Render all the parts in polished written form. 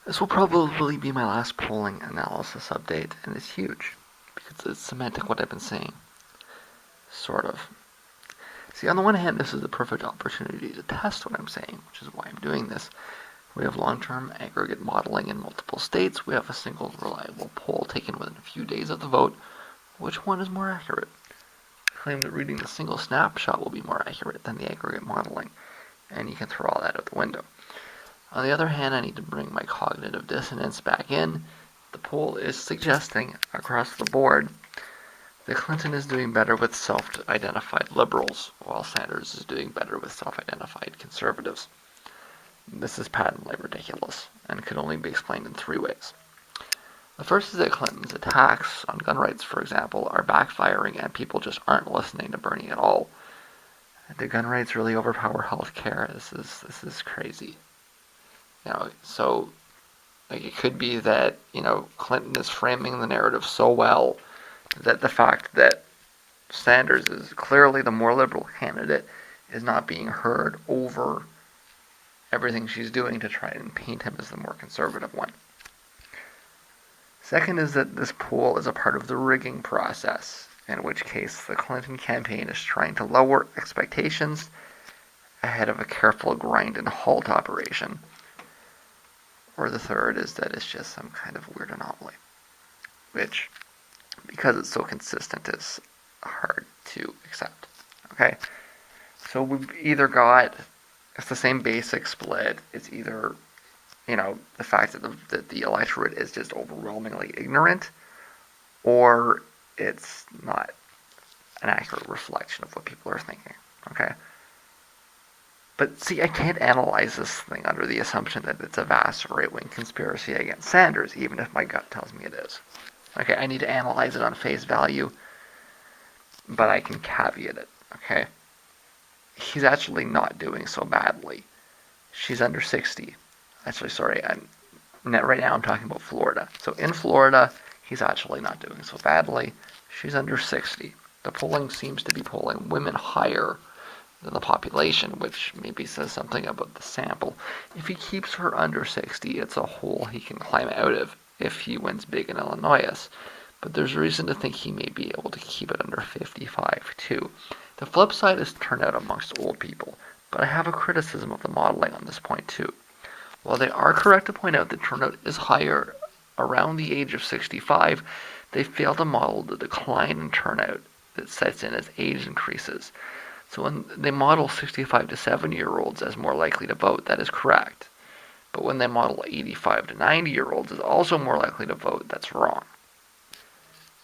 This will probably be my last polling analysis update, and it's huge because it's cementing what I've been saying. Sort of. See, on the one hand, this is the perfect opportunity to test what I'm saying, which is why I'm doing this. We have long-term aggregate modeling in multiple states. We have a single reliable poll taken within a few days of the vote. Which one is more accurate? I claim that reading the single snapshot will be more accurate than the aggregate modeling, and you can throw all that out the window. On the other hand, I need to bring my cognitive dissonance back in. The poll is suggesting, across the board, that Clinton is doing better with self-identified liberals, while Sanders is doing better with self-identified conservatives. This is patently ridiculous, and could only be explained in three ways. The first is that Clinton's attacks on gun rights, for example, are backfiring and people just aren't listening to Bernie at all. Do gun rights really overpower health care? This is crazy. So it could be that, Clinton is framing the narrative so well that the fact that Sanders is clearly the more liberal candidate is not being heard over everything she's doing to try and paint him as the more conservative one. Second is that this poll is a part of the rigging process, in which case the Clinton campaign is trying to lower expectations ahead of a careful grind and halt operation. Or the third is that it's just some kind of weird anomaly, which, because it's so consistent, is hard to accept. Okay? So we've either got, it's the same basic split. It's either, the fact that the electorate is just overwhelmingly ignorant, or it's not an accurate reflection of what people are thinking. Okay? But see, I can't analyze this thing under the assumption that it's a vast right-wing conspiracy against Sanders, even if my gut tells me it is. Okay, I need to analyze it on face value, but I can caveat it, okay? He's actually not doing so badly. She's under 60. Actually, sorry, right now I'm talking about Florida. So in Florida, he's actually not doing so badly. She's under 60. The polling seems to be polling women higher than the population, which maybe says something about the sample. If he keeps her under 60, it's a hole he can climb out of if he wins big in Illinois. But there's reason to think he may be able to keep it under 55 too. The flip side is turnout amongst old people, but I have a criticism of the modeling on this point too. While they are correct to point out that turnout is higher around the age of 65, they fail to model the decline in turnout that sets in as age increases. So when they model 65 to 70-year-olds as more likely to vote, that is correct. But when they model 85 to 90-year-olds as also more likely to vote, that's wrong.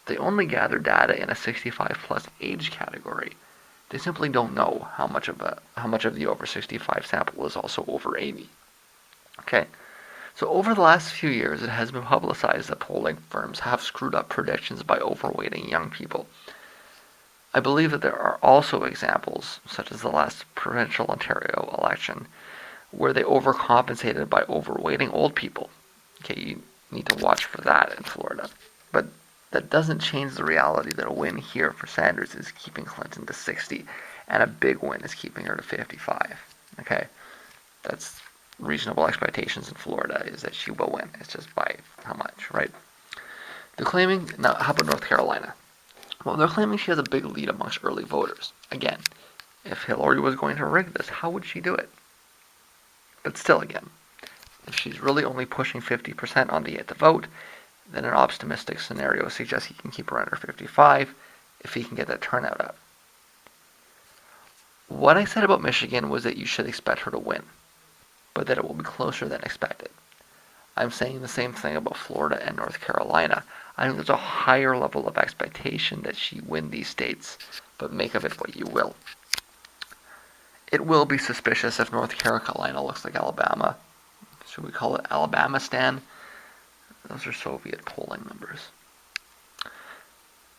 They only gather data in a 65 plus age category. They simply don't know how much of the over 65 sample is also over 80. Okay. So over the last few years, it has been publicized that polling firms have screwed up predictions by overweighting young people. I believe that there are also examples, such as the last provincial Ontario election, where they overcompensated by overweighting old people. Okay, you need to watch for that in Florida. But that doesn't change the reality that a win here for Sanders is keeping Clinton to 60, and a big win is keeping her to 55. Okay, that's reasonable expectations in Florida, is that she will win. It's just by how much, right? Now, how about North Carolina? Well, they're claiming she has a big lead amongst early voters. Again, if Hillary was going to rig this, how would she do it? But still, again, if she's really only pushing 50% on the yet to vote, then an optimistic scenario suggests he can keep her under 55 if he can get that turnout up. What I said about Michigan was that you should expect her to win, but that it will be closer than expected. I'm saying the same thing about Florida and North Carolina. I think there's a higher level of expectation that she win these states, but make of it what you will. It will be suspicious if North Carolina looks like Alabama. Should we call it Alabamistan? Those are Soviet polling numbers.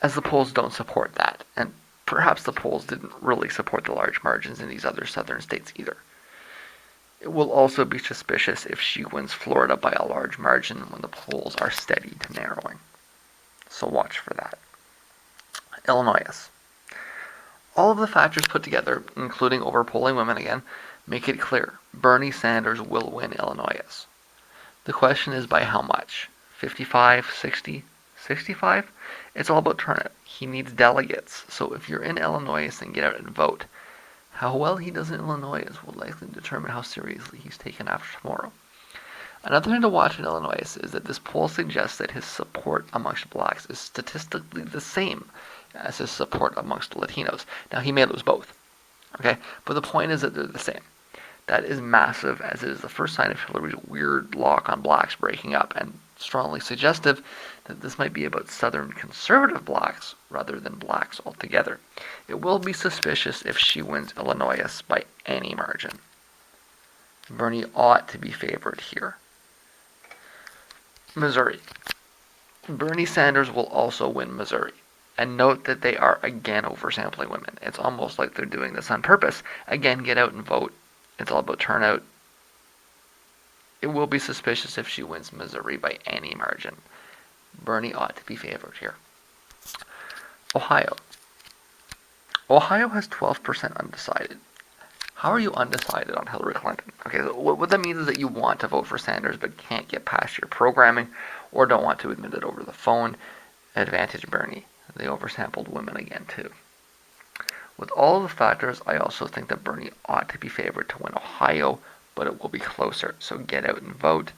As the polls don't support that, and perhaps the polls didn't really support the large margins in these other southern states either. It will also be suspicious if she wins Florida by a large margin when the polls are steady to narrowing. So watch for that. Illinois. All of the factors put together, including overpolling women again, make it clear Bernie Sanders will win Illinois. The question is by how much? 55, 60, 65? It's all about turnout. He needs delegates. So if you're in Illinois, then get out and vote. How well he does in Illinois will likely determine how seriously he's taken after tomorrow. Another thing to watch in Illinois is that this poll suggests that his support amongst blacks is statistically the same as his support amongst Latinos. Now, he may lose both, okay? But the point is that they're the same. That is massive, as it is the first sign of Hillary's weird lock on blacks breaking up, and strongly suggestive that this might be about Southern conservative blacks rather than blacks altogether. It will be suspicious if she wins Illinois by any margin. Bernie ought to be favored here. Missouri. Bernie Sanders will also win Missouri. And note that they are again oversampling women. It's almost like they're doing this on purpose. Again, get out and vote. It's all about turnout. It will be suspicious if she wins Missouri by any margin. Bernie ought to be favored here. Ohio. Ohio has 12% undecided. How are you undecided on Hillary Clinton? Okay, so what that means is that you want to vote for Sanders but can't get past your programming or don't want to admit it over the phone. Advantage Bernie. They oversampled women again too. With all the factors, I also think that Bernie ought to be favored to win Ohio, but it will be closer. So get out and vote.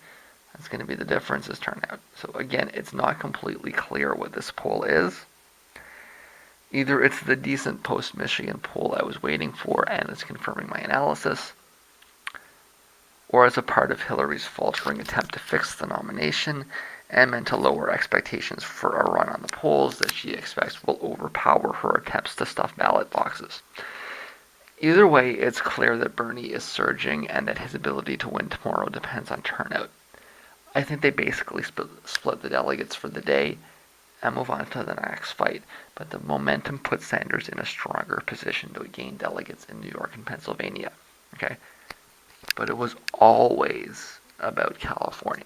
That's going to be the difference is turnout. So again, it's not completely clear what this poll is. Either it's the decent post-Michigan poll I was waiting for and it's confirming my analysis, or as a part of Hillary's faltering attempt to fix the nomination and meant to lower expectations for a run on the polls that she expects will overpower her attempts to stuff ballot boxes. Either way, it's clear that Bernie is surging and that his ability to win tomorrow depends on turnout. I think they basically split the delegates for the day and move on to the next fight, but the momentum puts Sanders in a stronger position to gain delegates in New York and Pennsylvania. Okay? But it was always about California.